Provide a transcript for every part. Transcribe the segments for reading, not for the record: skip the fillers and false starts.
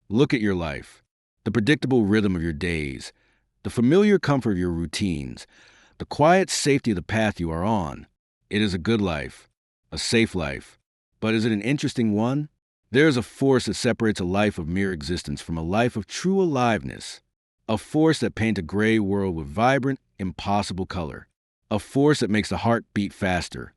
Look at your life, the predictable rhythm of your days, the familiar comfort of your routines, the quiet safety of the path you are on. It is a good life, a safe life. But is it an interesting one? There is a force that separates a life of mere existence from a life of true aliveness. A force that paints a gray world with vibrant, impossible color. A force that makes the heart beat faster,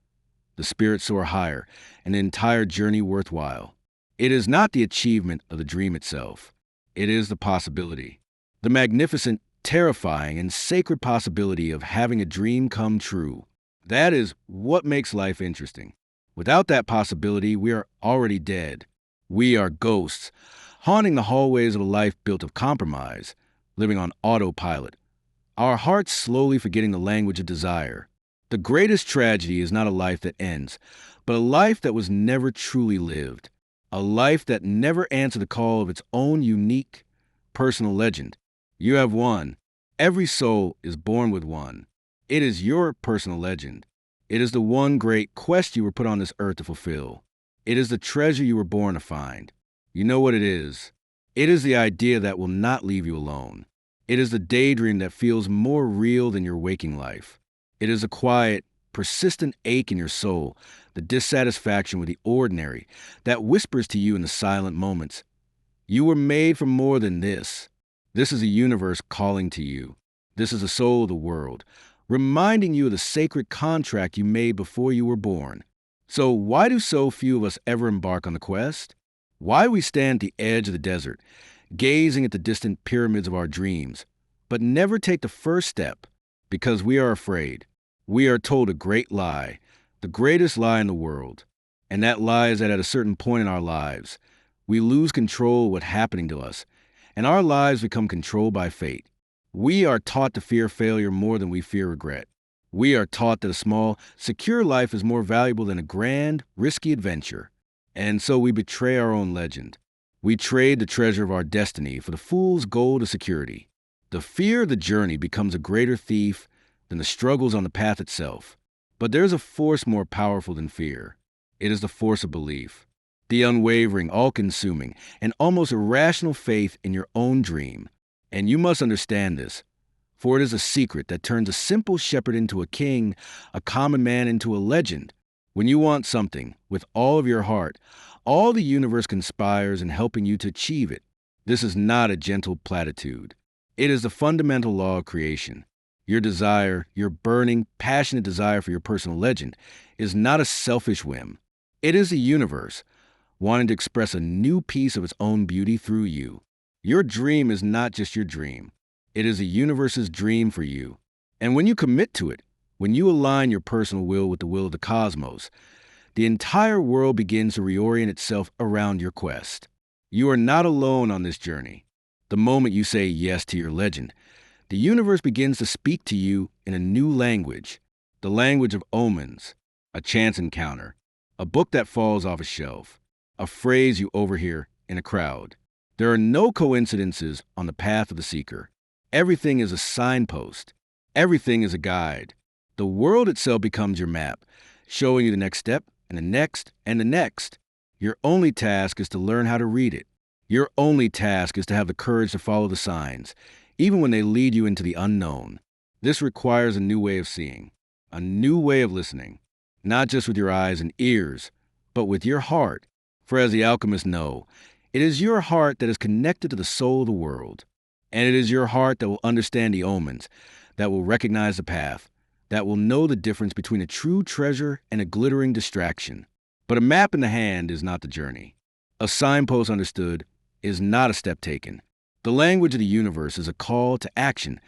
the spirit soar higher, and the entire journey worthwhile. It is not the achievement of the dream itself. It is the possibility. The magnificent, terrifying, and sacred possibility of having a dream come true. That is what makes life interesting. Without that possibility, we are already dead. We are ghosts, haunting the hallways of a life built of compromise, living on autopilot, our hearts slowly forgetting the language of desire. The greatest tragedy is not a life that ends, but a life that was never truly lived. A life that never answered the call of its own unique, personal legend. You have one. Every soul is born with one. It is your personal legend. It is the one great quest you were put on this earth to fulfill. It is the treasure you were born to find. You know what it is. It is the idea that will not leave you alone. It is the daydream that feels more real than your waking life. It is a quiet, persistent ache in your soul, the dissatisfaction with the ordinary that whispers to you in the silent moments. You were made for more than this. This is a universe calling to you. This is the soul of the world, reminding you of the sacred contract you made before you were born. So why do so few of us ever embark on the quest? Why we stand at the edge of the desert, gazing at the distant pyramids of our dreams, but never take the first step? Because we are afraid. We are told a great lie, the greatest lie in the world. And that lie is that at a certain point in our lives, we lose control of what's happening to us, and our lives become controlled by fate. We are taught to fear failure more than we fear regret. We are taught that a small, secure life is more valuable than a grand, risky adventure. And so we betray our own legend. We trade the treasure of our destiny for the fool's gold of security. The fear of the journey becomes a greater thief than the struggles on the path itself. But there is a force more powerful than fear. It is the force of belief. The unwavering, all-consuming, and almost irrational faith in your own dream. And you must understand this, for it is a secret that turns a simple shepherd into a king, a common man into a legend. When you want something with all of your heart, all the universe conspires in helping you to achieve it. This is not a gentle platitude. It is the fundamental law of creation. Your desire, your burning, passionate desire for your personal legend, is not a selfish whim. It is the universe wanting to express a new piece of its own beauty through you. Your dream is not just your dream. It is the universe's dream for you. And when you commit to it, when you align your personal will with the will of the cosmos, the entire world begins to reorient itself around your quest. You are not alone on this journey. The moment you say yes to your legend, the universe begins to speak to you in a new language, the language of omens, a chance encounter, a book that falls off a shelf, a phrase you overhear in a crowd. There are no coincidences on the path of the seeker. Everything is a signpost. Everything is a guide. The world itself becomes your map, showing you the next step and the next and the next. Your only task is to learn how to read it. Your only task is to have the courage to follow the signs, even when they lead you into the unknown. This requires a new way of seeing, a new way of listening, not just with your eyes and ears, but with your heart. For as the alchemists know, it is your heart that is connected to the soul of the world. And it is your heart that will understand the omens, that will recognize the path, that will know the difference between a true treasure and a glittering distraction. But a map in the hand is not the journey. A signpost understood is not a step taken. The language of the universe is a call to action,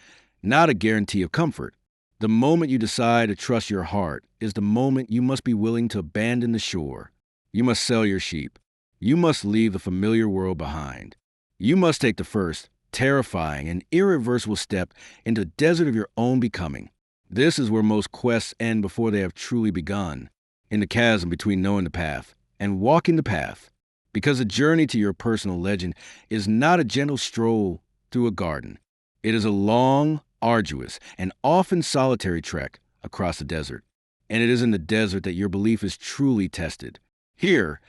not a guarantee of comfort. The moment you decide to trust your heart is the moment you must be willing to abandon the shore. You must sell your sheep. You must leave the familiar world behind. You must take the first, terrifying, and irreversible step into the desert of your own becoming. This is where most quests end before they have truly begun, in the chasm between knowing the path and walking the path. Because the journey to your personal legend is not a gentle stroll through a garden. It is a long, arduous, and often solitary trek across the desert. And it is in the desert that your belief is truly tested. Here,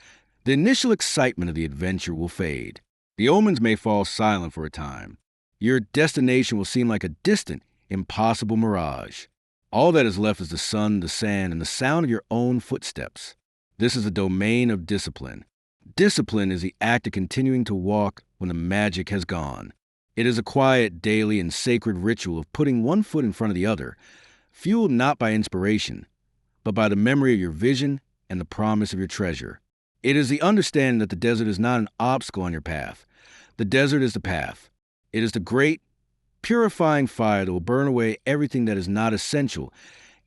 the initial excitement of the adventure will fade. The omens may fall silent for a time. Your destination will seem like a distant, impossible mirage. All that is left is the sun, the sand, and the sound of your own footsteps. This is the domain of discipline. Discipline is the act of continuing to walk when the magic has gone. It is a quiet, daily, and sacred ritual of putting one foot in front of the other, fueled not by inspiration, but by the memory of your vision and the promise of your treasure. It is the understanding that the desert is not an obstacle on your path. The desert is the path. It is the great, purifying fire that will burn away everything that is not essential,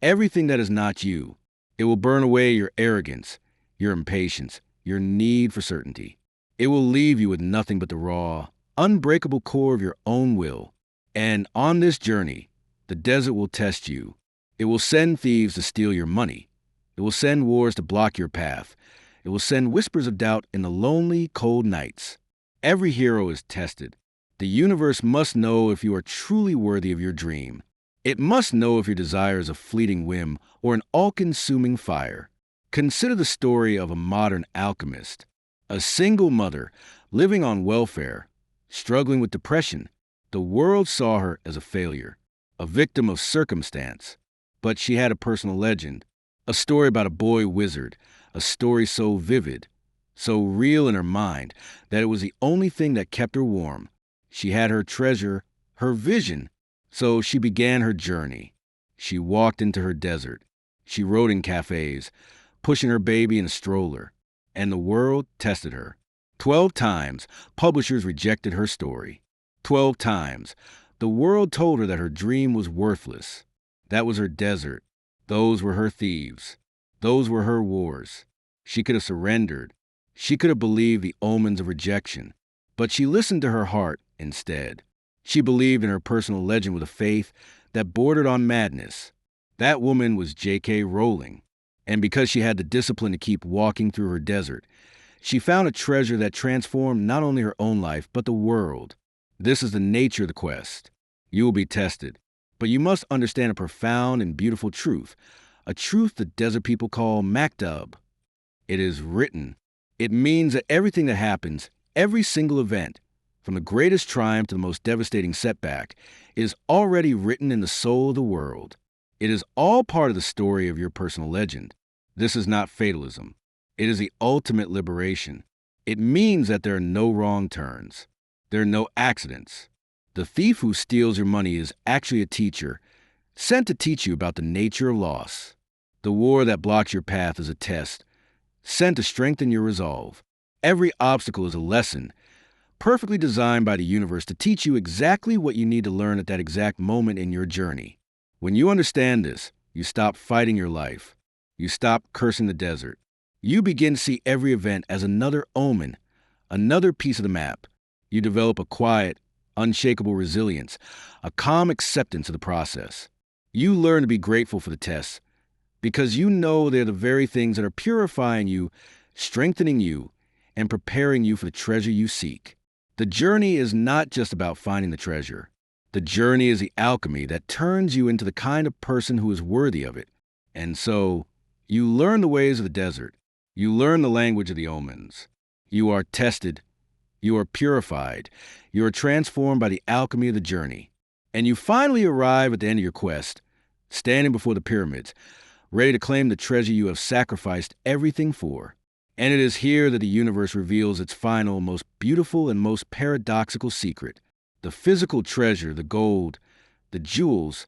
everything that is not you. It will burn away your arrogance, your impatience, your need for certainty. It will leave you with nothing but the raw, unbreakable core of your own will. And on this journey, the desert will test you. It will send thieves to steal your money. It will send wars to block your path. It will send whispers of doubt in the lonely, cold nights. Every hero is tested. The universe must know if you are truly worthy of your dream. It must know if your desire is a fleeting whim or an all-consuming fire. Consider the story of a modern alchemist. A single mother, living on welfare, struggling with depression. The world saw her as a failure, a victim of circumstance. But she had a personal legend, a story about a boy wizard, a story so vivid, so real in her mind, that it was the only thing that kept her warm. She had her treasure, her vision, so she began her journey. She walked into her desert. She rode in cafes, pushing her baby in a stroller, and the world tested her. 12 times, publishers rejected her story. 12 times, the world told her that her dream was worthless. That was her desert. Those were her thieves. Those were her wars. She could have surrendered. She could have believed the omens of rejection. But she listened to her heart instead. She believed in her personal legend with a faith that bordered on madness. That woman was J.K. Rowling. And because she had the discipline to keep walking through her desert, she found a treasure that transformed not only her own life, but the world. This is the nature of the quest. You will be tested, but you must understand a profound and beautiful truth, a truth the desert people call maktub. It is written. It means that everything that happens, every single event, from the greatest triumph to the most devastating setback, is already written in the soul of the world. It is all part of the story of your personal legend. This is not fatalism. It is the ultimate liberation. It means that there are no wrong turns. There are no accidents. The thief who steals your money is actually a teacher, sent to teach you about the nature of loss. The war that blocks your path is a test, sent to strengthen your resolve. Every obstacle is a lesson, perfectly designed by the universe to teach you exactly what you need to learn at that exact moment in your journey. When you understand this, you stop fighting your life. You stop cursing the desert. You begin to see every event as another omen, another piece of the map. You develop a quiet, unshakable resilience, a calm acceptance of the process. You learn to be grateful for the tests because you know they're the very things that are purifying you, strengthening you, and preparing you for the treasure you seek. The journey is not just about finding the treasure. The journey is the alchemy that turns you into the kind of person who is worthy of it. And so, you learn the ways of the desert. You learn the language of the omens. You are tested. You are purified. You are transformed by the alchemy of the journey. And you finally arrive at the end of your quest, standing before the pyramids, ready to claim the treasure you have sacrificed everything for. And it is here that the universe reveals its final, most beautiful, and most paradoxical secret. The physical treasure, the gold, the jewels,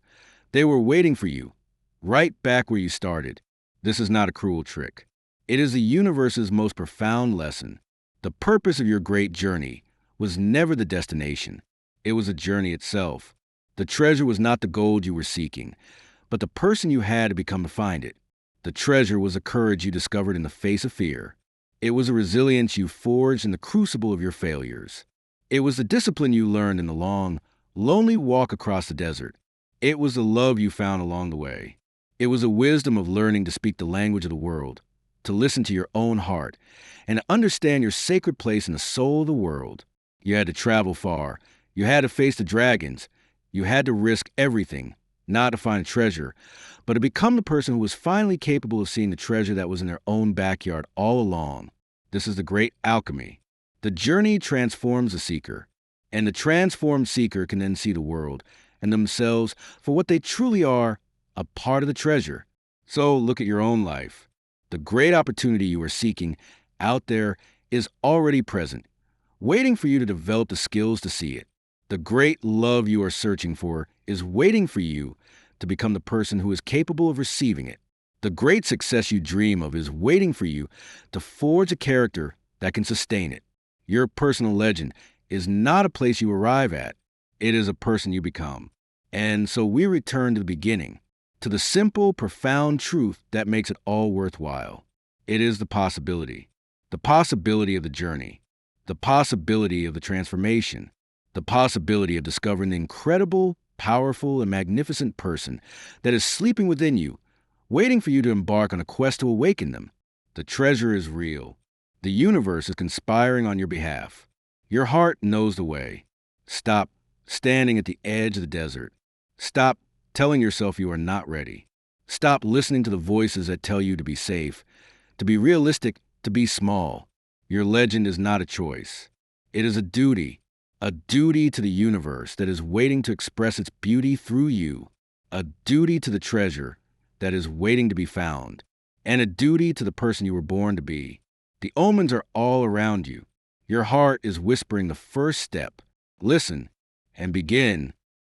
they were waiting for you, right back where you started. This is not a cruel trick. It is the universe's most profound lesson. The purpose of your great journey was never the destination. It was the journey itself. The treasure was not the gold you were seeking, but the person you had to become to find it. The treasure was the courage you discovered in the face of fear. It was the resilience you forged in the crucible of your failures. It was the discipline you learned in the long, lonely walk across the desert. It was the love you found along the way. It was the wisdom of learning to speak the language of the world, to listen to your own heart, and to understand your sacred place in the soul of the world. You had to travel far. You had to face the dragons. You had to risk everything, not to find a treasure, but to become the person who was finally capable of seeing the treasure that was in their own backyard all along. This is the great alchemy. The journey transforms the seeker, and the transformed seeker can then see the world and themselves for what they truly are, a part of the treasure. So look at your own life. The great opportunity you are seeking out there is already present, waiting for you to develop the skills to see it. The great love you are searching for is waiting for you to become the person who is capable of receiving it. The great success you dream of is waiting for you to forge a character that can sustain it. Your personal legend is not a place you arrive at. It is a person you become. And so we return to the beginning, to the simple, profound truth that makes it all worthwhile. It is the possibility of the journey, the possibility of the transformation, the possibility of discovering the incredible, powerful, and magnificent person that is sleeping within you, waiting for you to embark on a quest to awaken them. The treasure is real. The universe is conspiring on your behalf. Your heart knows the way. Stop standing at the edge of the desert. Stop telling yourself you are not ready. Stop listening to the voices that tell you to be safe, to be realistic, to be small. Your legend is not a choice. It is a duty to the universe that is waiting to express its beauty through you, a duty to the treasure that is waiting to be found, and a duty to the person you were born to be. The omens are all around you. Your heart is whispering the first step. Listen and begin.